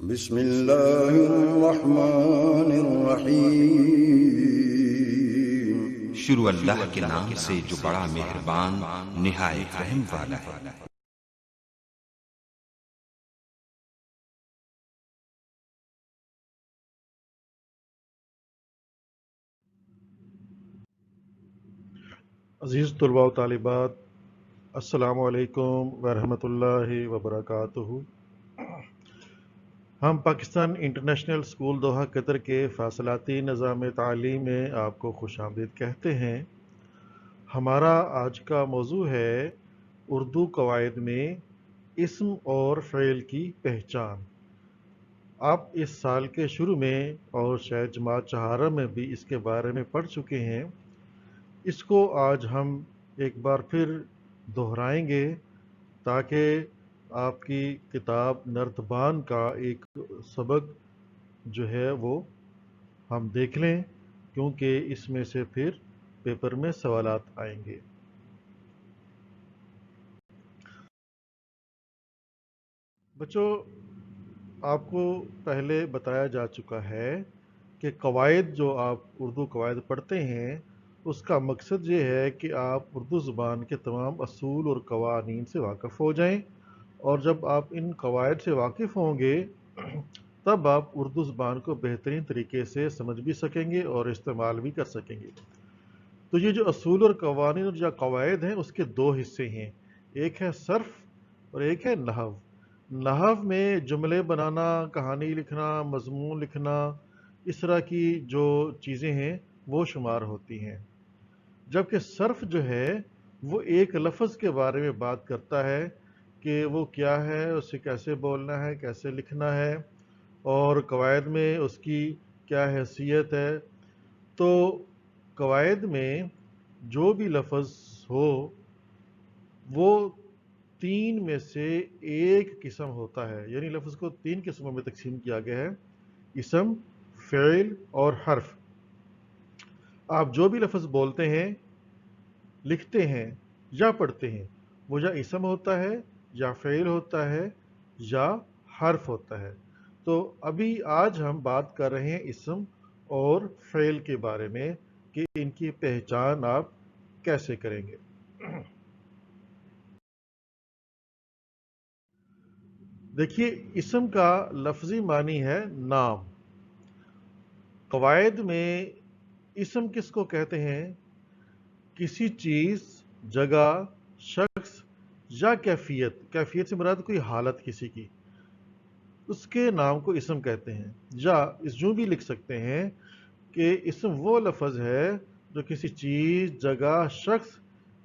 بسم اللہ الرحمن الرحیم۔ شروع اللہ کے نام سے جو بڑا مہربان نہایت رحم والا ہے۔ عزیز طلباء و طالبات، السلام علیکم ورحمۃ اللہ وبرکاتہ۔ ہم Pakistan international school Doha Qatar کے فاصلاتی نظام تعلیم میں آپ کو خوش آمدید کہتے ہیں۔ ہمارا آج کا موضوع ہے اردو قواعد میں اسم اور فعل کی پہچان۔ آپ اس سال کے شروع میں اور شاید جماعت چہارہ میں بھی اس کے بارے میں پڑھ چکے ہیں۔ اس کو آج ہم ایک بار پھر دہرائیں گے تاکہ آپ کی کتاب نردبان کا ایک سبق جو ہے وہ ہم دیکھ لیں، کیونکہ اس میں سے پھر پیپر میں سوالات آئیں گے۔ بچوں، آپ کو پہلے بتایا جا چکا ہے کہ قواعد جو آپ اردو قواعد پڑھتے ہیں اس کا مقصد یہ ہے کہ آپ اردو زبان کے تمام اصول اور قوانین سے واقف ہو جائیں، اور جب آپ ان قواعد سے واقف ہوں گے تب آپ اردو زبان کو بہترین طریقے سے سمجھ بھی سکیں گے اور استعمال بھی کر سکیں گے۔ تو یہ جو اصول اور قوانین اور جو قواعد ہیں اس کے دو حصے ہیں، ایک ہے صرف اور ایک ہے نحو۔ نحو میں جملے بنانا، کہانی لکھنا، مضمون لکھنا، اس طرح کی جو چیزیں ہیں وہ شمار ہوتی ہیں، جبکہ صرف جو ہے وہ ایک لفظ کے بارے میں بات کرتا ہے کہ وہ کیا ہے، اسے کیسے بولنا ہے، کیسے لکھنا ہے، اور قواعد میں اس کی کیا حیثیت ہے۔ تو قواعد میں جو بھی لفظ ہو وہ تین میں سے ایک قسم ہوتا ہے، یعنی لفظ کو تین قسموں میں تقسیم کیا گیا ہے: اسم، فعل اور حرف۔ آپ جو بھی لفظ بولتے ہیں، لکھتے ہیں یا پڑھتے ہیں وہ یا اسم ہوتا ہے یا فعل ہوتا ہے یا حرف ہوتا ہے۔ تو ابھی آج ہم بات کر رہے ہیں اسم اور فعل کے بارے میں کہ ان کی پہچان آپ کیسے کریں گے۔ دیکھیے، اسم کا لفظی معنی ہے نام۔ قواعد میں اسم کس کو کہتے ہیں؟ کسی چیز، جگہ، شخص یا کیفیت سے مراد کوئی حالت کسی کی، اس کے نام کو اسم کہتے ہیں۔ یا اس یوں بھی لکھ سکتے ہیں کہ اسم وہ لفظ ہے جو کسی چیز، جگہ، شخص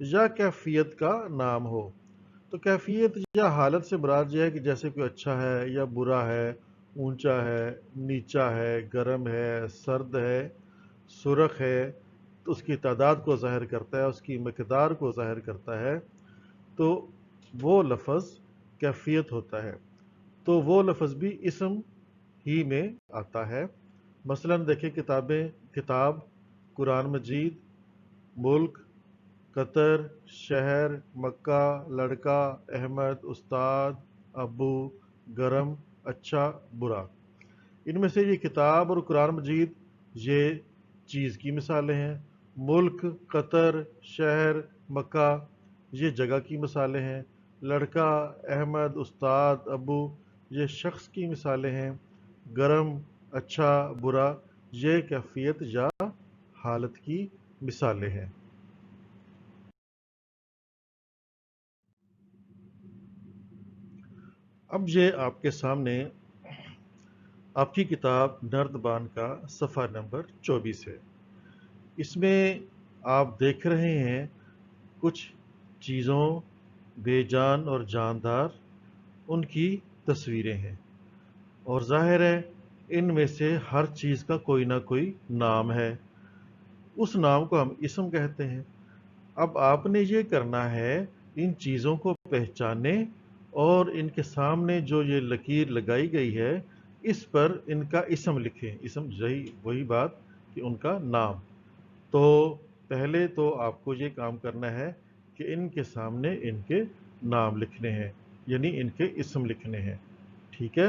یا کیفیت کا نام ہو۔ تو کیفیت یا حالت سے مراد یہ ہے کہ جیسے کوئی اچھا ہے یا برا ہے، اونچا ہے، نیچا ہے، گرم ہے، سرد ہے، سرخ ہے، تو اس کی تعداد کو ظاہر کرتا ہے، اس کی مقدار کو ظاہر کرتا ہے، تو وہ لفظ کیفیت ہوتا ہے۔ تو وہ لفظ بھی اسم ہی میں آتا ہے۔ مثلا دیکھیں کتاب، قرآن مجید، ملک، قطر، شہر، مکہ، لڑکا، احمد، استاد، ابو، گرم، اچھا، برا۔ ان میں سے یہ کتاب اور قرآن مجید یہ چیز کی مثالیں ہیں، ملک، قطر، شہر، مکہ یہ جگہ کی مثالیں ہیں، لڑکا، احمد، استاد، ابو یہ شخص کی مثالیں ہیں، گرم، اچھا، برا یہ کیفیت یا حالت کی مثالیں ہیں۔ اب یہ آپ کے سامنے آپ کی کتاب نردبان کا صفحہ نمبر 24 ہے۔ اس میں آپ دیکھ رہے ہیں کچھ چیزوں، بے جان اور جاندار، ان کی تصویریں ہیں، اور ظاہر ہے ان میں سے ہر چیز کا کوئی نہ کوئی نام ہے، اس نام کو ہم اسم کہتے ہیں۔ اب آپ نے یہ کرنا ہے ان چیزوں کو پہچاننے اور ان کے سامنے جو یہ لکیر لگائی گئی ہے اس پر ان کا اسم لکھیں۔ اسم وہی بات کہ ان کا نام۔ تو پہلے تو آپ کو یہ کام کرنا ہے کہ ان کے سامنے ان کے نام لکھنے ہیں، یعنی ان کے اسم لکھنے ہیں، ٹھیک ہے؟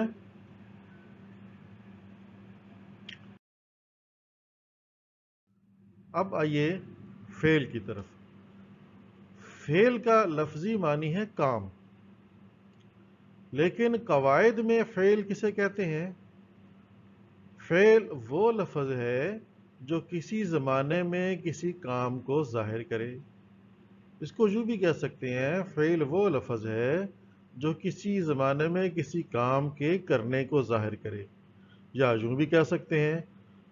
اب آئیے فعل کی طرف۔ فعل کا لفظی معنی ہے کام، لیکن قواعد میں فعل کسے کہتے ہیں؟ فعل وہ لفظ ہے جو کسی زمانے میں کسی کام کو ظاہر کرے۔ اس کو یوں بھی کہہ سکتے ہیں، فعل وہ لفظ ہے جو کسی زمانے میں کسی کام کے کرنے کو ظاہر کرے، یا یوں بھی کہہ سکتے ہیں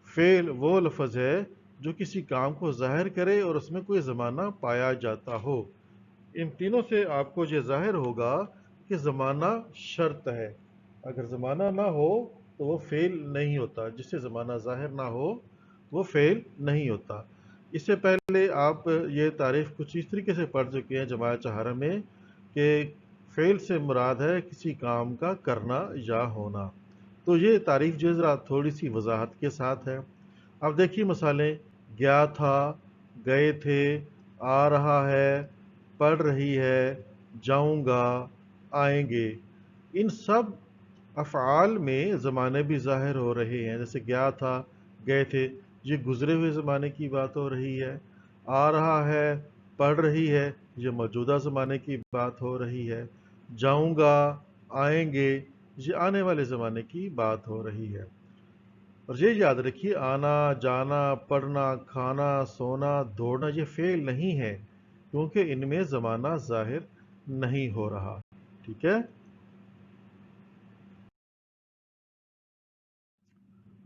فعل وہ لفظ ہے جو کسی کام کو ظاہر کرے اور اس میں کوئی زمانہ پایا جاتا ہو۔ ان تینوں سے آپ کو یہ ظاہر ہوگا کہ زمانہ شرط ہے۔ اگر زمانہ نہ ہو تو وہ فعل نہیں ہوتا، جس سے زمانہ ظاہر نہ ہو وہ فعل نہیں ہوتا۔ اس سے پہلے آپ یہ تعریف کچھ اس طریقے سے پڑھ چکے ہیں جماعت چہارہ میں کہ فعل سے مراد ہے کسی کام کا کرنا یا ہونا۔ تو یہ تعریف جو ذرا تھوڑی سی وضاحت کے ساتھ ہے۔ اب دیکھیے مثالیں، گیا تھا، گئے تھے، آ رہا ہے، پڑھ رہی ہے، جاؤں گا، آئیں گے۔ ان سب افعال میں زمانے بھی ظاہر ہو رہے ہیں، جیسے گیا تھا، گئے تھے، یہ گزرے ہوئے زمانے کی بات ہو رہی ہے۔ آ رہا ہے، پڑھ رہی ہے، یہ موجودہ زمانے کی بات ہو رہی ہے۔ جاؤں گا، آئیں گے، یہ آنے والے زمانے کی بات ہو رہی ہے۔ اور یہ یاد رکھیے، آنا، جانا، پڑھنا، کھانا، سونا، دوڑنا یہ فعل نہیں ہے، کیونکہ ان میں زمانہ ظاہر نہیں ہو رہا۔ ٹھیک ہے؟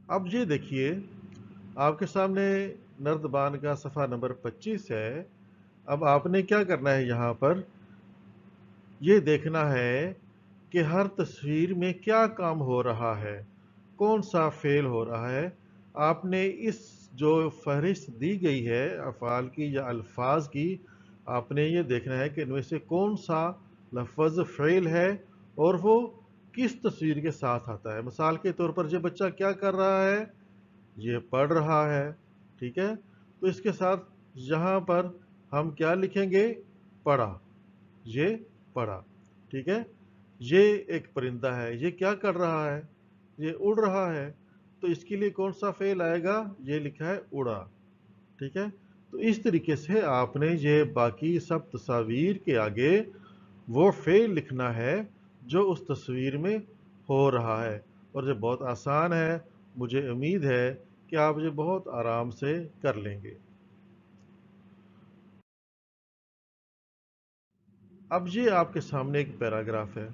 اب یہ دیکھیے، آپ کے سامنے نردبان کا صفحہ نمبر 25 ہے۔ اب آپ نے کیا کرنا ہے، یہاں پر یہ دیکھنا ہے کہ ہر تصویر میں کیا کام ہو رہا ہے، کون سا فعل ہو رہا ہے۔ آپ نے اس جو فہرست دی گئی ہے افعال کی یا الفاظ کی، آپ نے یہ دیکھنا ہے کہ ان میں سے کون سا لفظ فعل ہے اور وہ کس تصویر کے ساتھ آتا ہے۔ مثال کے طور پر یہ بچہ کیا کر رہا ہے، یہ پڑھ رہا ہے۔ ٹھیک ہے؟ تو اس کے ساتھ یہاں پر ہم کیا لکھیں گے، پڑھا، یہ پڑھا۔ ٹھیک ہے؟ یہ ایک پرندہ ہے، یہ کیا کر رہا ہے، یہ اڑ رہا ہے، تو اس کے لیے کون سا فعل آئے گا، یہ لکھا ہے اڑا۔ ٹھیک ہے؟ تو اس طریقے سے آپ نے یہ باقی سب تصاویر کے آگے وہ فعل لکھنا ہے جو اس تصویر میں ہو رہا ہے، اور یہ بہت آسان ہے۔ مجھے امید ہے کہ آپ یہ بہت آرام سے کر لیں گے۔ اب یہ آپ کے سامنے ایک پیراگراف ہے،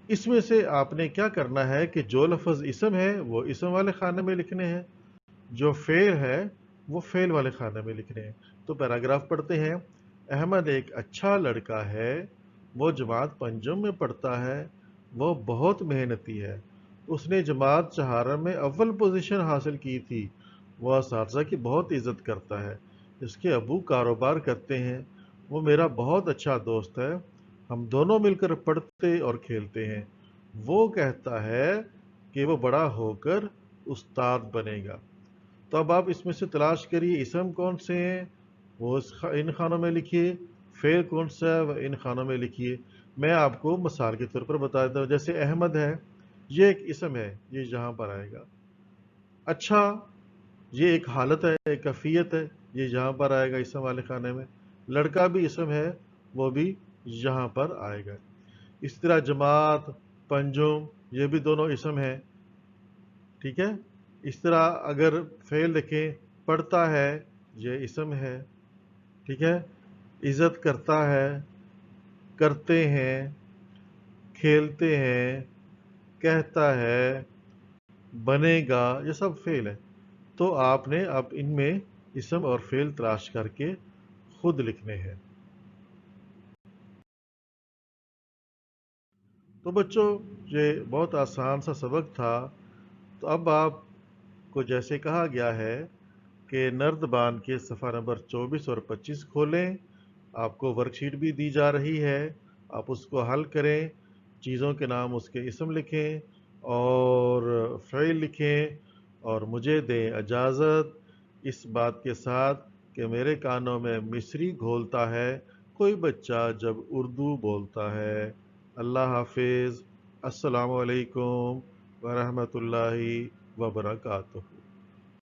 اس میں سے آپ نے کیا کرنا ہے کہ جو لفظ اسم ہے وہ اسم والے خانے میں لکھنے ہیں، جو فعل ہے وہ فعل والے خانے میں لکھنے ہیں۔ تو پیراگراف پڑھتے ہیں۔ احمد ایک اچھا لڑکا ہے، وہ جماعت پنجم میں پڑھتا ہے، وہ بہت محنتی ہے، اس نے جماعت چہارم میں اول پوزیشن حاصل کی تھی، وہ اساتذہ کی بہت عزت کرتا ہے، اس کے ابو کاروبار کرتے ہیں، وہ میرا بہت اچھا دوست ہے، ہم دونوں مل کر پڑھتے اور کھیلتے ہیں، وہ کہتا ہے کہ وہ بڑا ہو کر استاد بنے گا۔ تو اب آپ اس میں سے تلاش کریے اسم کون سے ہیں، وہ ان خانوں میں لکھیے، فعل کون سا ہے وہ ان خانوں میں لکھیے۔ میں آپ کو مثال کے طور پر بتا دیتا ہوں، جیسے احمد ہے، یہ ایک اسم ہے، یہ یہاں پر آئے گا۔ اچھا، یہ ایک حالت ہے، ایک کیفیت ہے، یہ یہاں پر آئے گا اسم والے خانے میں۔ لڑکا بھی اسم ہے، وہ بھی یہاں پر آئے گا۔ اس طرح جماعت، پنجم، یہ بھی دونوں اسم ہیں۔ ٹھیک ہے؟ اس طرح اگر فعل دیکھیں، پڑھتا ہے، یہ اسم ہے۔ ٹھیک ہے؟ عزت کرتا ہے، کرتے ہیں، کھیلتے ہیں، کہتا ہے، بنے گا، یہ سب فعل ہے۔ تو آپ نے اب ان میں اسم اور فعل تلاش کر کے خود لکھنے ہیں۔ تو بچوں، یہ بہت آسان سا سبق تھا۔ تو اب آپ کو جیسے کہا گیا ہے کہ نردبان کے صفحہ نمبر 24 اور 25 کھولیں، آپ کو ورک شیٹ بھی دی جا رہی ہے، آپ اس کو حل کریں، چیزوں کے نام اس کے اسم لکھیں اور فعل لکھیں، اور مجھے دیں اجازت اس بات کے ساتھ کہ میرے کانوں میں مصری گھولتا ہے کوئی بچہ جب اردو بولتا ہے۔ اللہ حافظ۔ السلام علیکم ورحمۃ اللہ وبرکاتہ۔